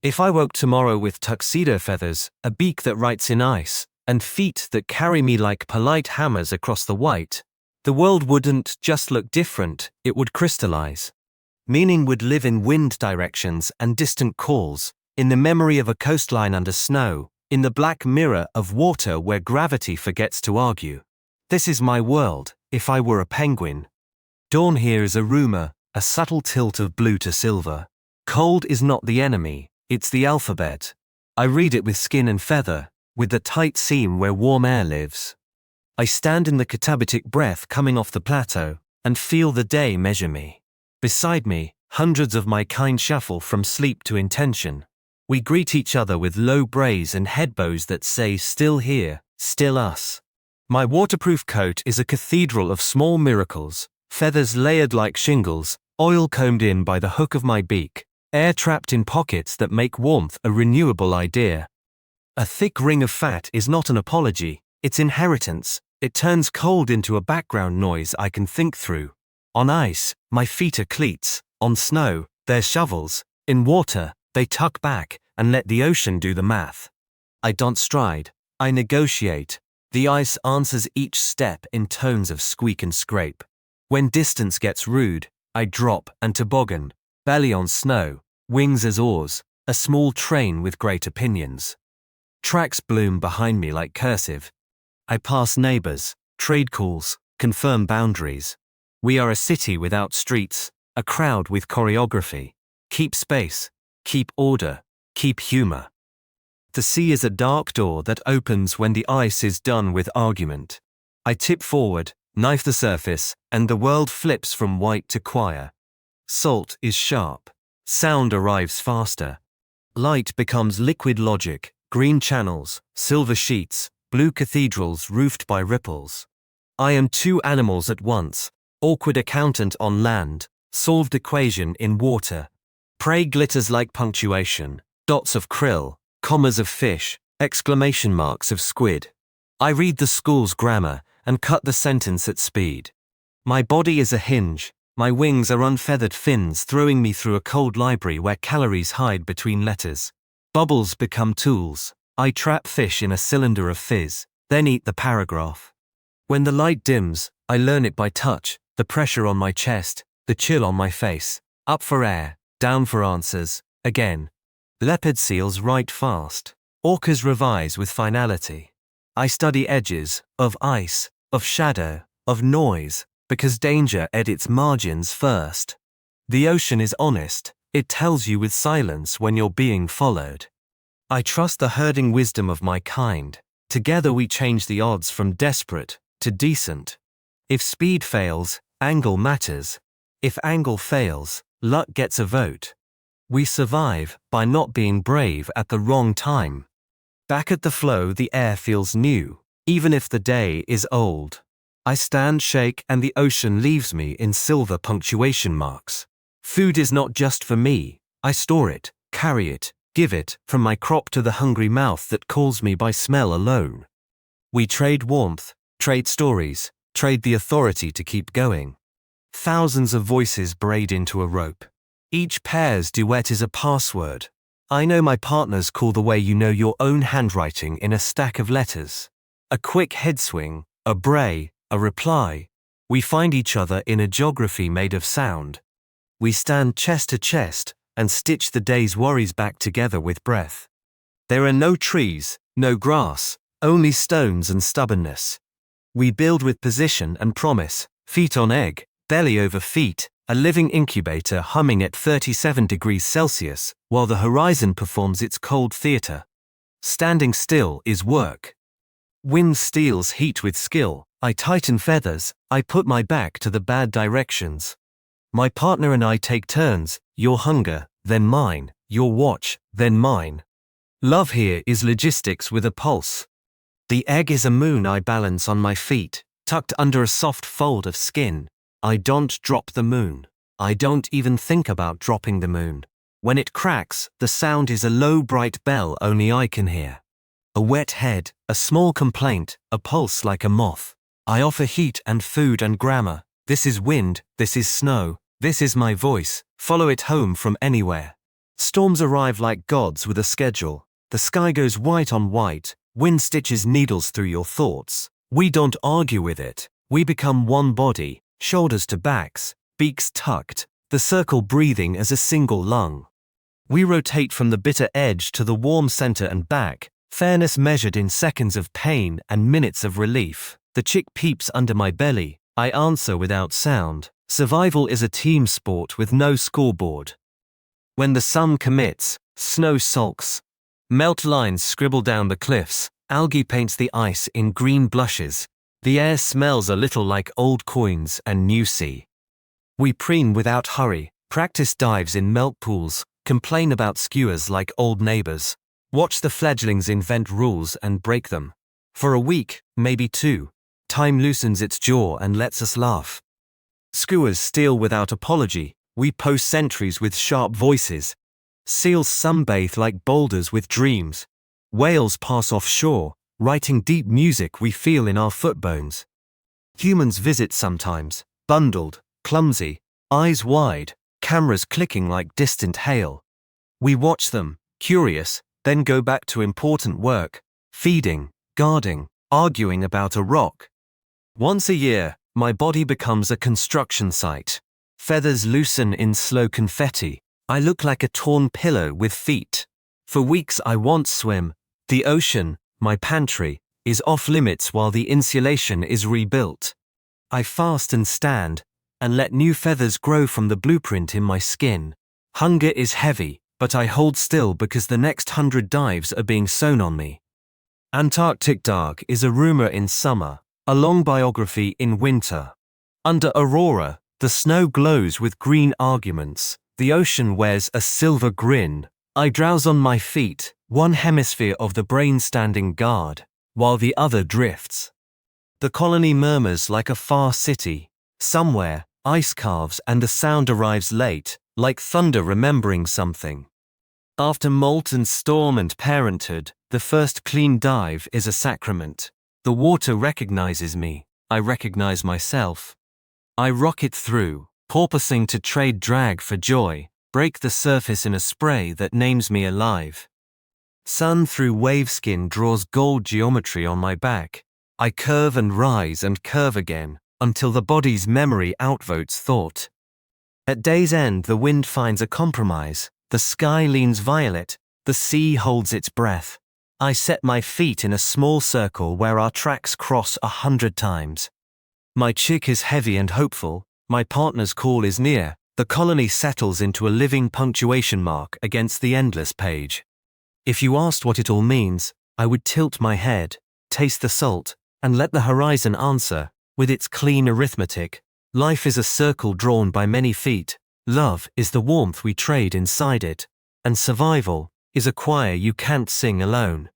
If I woke tomorrow with tuxedo feathers, a beak that writes in ice, and feet that carry me like polite hammers across the white, the world wouldn't just look different, it would crystallize. Meaning would live in wind directions and distant calls, in the memory of a coastline under snow, in the black mirror of water where gravity forgets to argue. This is my world, if I were a penguin. Dawn here is a rumor, a subtle tilt of blue to silver. Cold is not the enemy, it's the alphabet. I read it with skin and feather, with the tight seam where warm air lives. I stand in the katabatic breath coming off the plateau, and feel the day measure me. Beside me, hundreds of my kind shuffle from sleep to intention. We greet each other with low brays and head bows that say still here, still us. My waterproof coat is a cathedral of small miracles, feathers layered like shingles, oil combed in by the hook of my beak, air trapped in pockets that make warmth a renewable idea. A thick ring of fat is not an apology, it's inheritance. It turns cold into a background noise I can think through. On ice, my feet are cleats. On snow, they're shovels. In water, they tuck back and let the ocean do the math. I don't stride, I negotiate. The ice answers each step in tones of squeak and scrape. When distance gets rude, I drop and toboggan, belly on snow, wings as oars, a small train with great opinions. Tracks bloom behind me like cursive. I pass neighbors, trade calls, confirm boundaries. We are a city without streets, a crowd with choreography. Keep space, keep order, keep humor. The sea is a dark door that opens when the ice is done with argument. I tip forward, knife the surface, and the world flips from white to choir. Salt is sharp. Sound arrives faster. Light becomes liquid logic, green channels, silver sheets, blue cathedrals roofed by ripples. I am two animals at once, awkward accountant on land, solved equation in water. Prey glitters like punctuation, dots of krill, commas of fish, exclamation marks of squid. I read the school's grammar and cut the sentence at speed. My body is a hinge, my wings are unfeathered fins throwing me through a cold library where calories hide between letters. Bubbles become tools. I trap fish in a cylinder of fizz, then eat the paragraph. When the light dims, I learn it by touch, the pressure on my chest, the chill on my face. Up for air, down for answers, again. Leopard seals write fast. Orcas revise with finality. I study edges, of ice, of shadow, of noise, because danger edits margins first. The ocean is honest, it tells you with silence when you're being followed. I trust the herding wisdom of my kind. Together we change the odds from desperate to decent. If speed fails, angle matters. If angle fails, luck gets a vote. We survive by not being brave at the wrong time. Back at the flow, the air feels new, even if the day is old. I stand, shake, and the ocean leaves me in silver punctuation marks. Food is not just for me. I store it, carry it, give it, from my crop to the hungry mouth that calls me by smell alone. We trade warmth, trade stories, trade the authority to keep going. Thousands of voices braid into a rope. Each pair's duet is a password. I know my partner's call the way you know your own handwriting in a stack of letters. A quick head swing, a bray, a reply. We find each other in a geography made of sound. We stand chest to chest and stitch the day's worries back together with breath. There are no trees, no grass, only stones and stubbornness. We build with position and promise, feet on egg, belly over feet, a living incubator humming at 37 degrees Celsius, while the horizon performs its cold theater. Standing still is work. Wind steals heat with skill. I tighten feathers, I put my back to the bad directions. My partner and I take turns, your hunger, then mine, your watch, then mine. Love here is logistics with a pulse. The egg is a moon I balance on my feet, tucked under a soft fold of skin. I don't drop the moon. I don't even think about dropping the moon. When it cracks, the sound is a low bright bell only I can hear. A wet head, a small complaint, a pulse like a moth. I offer heat and food and grammar. This is wind, this is snow, this is my voice, follow it home from anywhere. Storms arrive like gods with a schedule. The sky goes white on white, wind stitches needles through your thoughts. We don't argue with it. We become one body, shoulders to backs, beaks tucked, the circle breathing as a single lung. We rotate from the bitter edge to the warm center and back, fairness measured in seconds of pain and minutes of relief. The chick peeps under my belly, I answer without sound. Survival is a team sport with no scoreboard. When the sun commits, snow sulks. Melt lines scribble down the cliffs, algae paints the ice in green blushes. The air smells a little like old coins and new sea. We preen without hurry, practice dives in melt pools, complain about skewers like old neighbors. Watch the fledglings invent rules and break them. For a week, maybe two, time loosens its jaw and lets us laugh. Skuas steal without apology, we post sentries with sharp voices. Seals sunbathe like boulders with dreams. Whales pass offshore, writing deep music we feel in our foot bones. Humans visit sometimes, bundled, clumsy, eyes wide, cameras clicking like distant hail. We watch them, curious, then go back to important work, feeding, guarding, arguing about a rock. Once a year, my body becomes a construction site. Feathers loosen in slow confetti. I look like a torn pillow with feet. For weeks I won't swim. The ocean, my pantry, is off limits while the insulation is rebuilt. I fast and stand, and let new feathers grow from the blueprint in my skin. Hunger is heavy, but I hold still because the next 100 dives are being sewn on me. Antarctic dark is a rumor in summer, a long biography in winter. Under aurora, the snow glows with green arguments. The ocean wears a silver grin. I drowse on my feet, one hemisphere of the brain standing guard, while the other drifts. The colony murmurs like a far city. Somewhere, ice calves and the sound arrives late, like thunder remembering something. After molten storm and parenthood, the first clean dive is a sacrament. The water recognizes me. I recognize myself. I rocket through, porpoising to trade drag for joy, break the surface in a spray that names me alive. Sun through wave skin draws gold geometry on my back. I curve and rise and curve again, until the body's memory outvotes thought. At day's end the wind finds a compromise, the sky leans violet, the sea holds its breath. I set my feet in a small circle where our tracks cross 100 times. My chick is heavy and hopeful, my partner's call is near, the colony settles into a living punctuation mark against the endless page. If you asked what it all means, I would tilt my head, taste the salt, and let the horizon answer, with its clean arithmetic. Life is a circle drawn by many feet, love is the warmth we trade inside it, and survival is a choir you can't sing alone.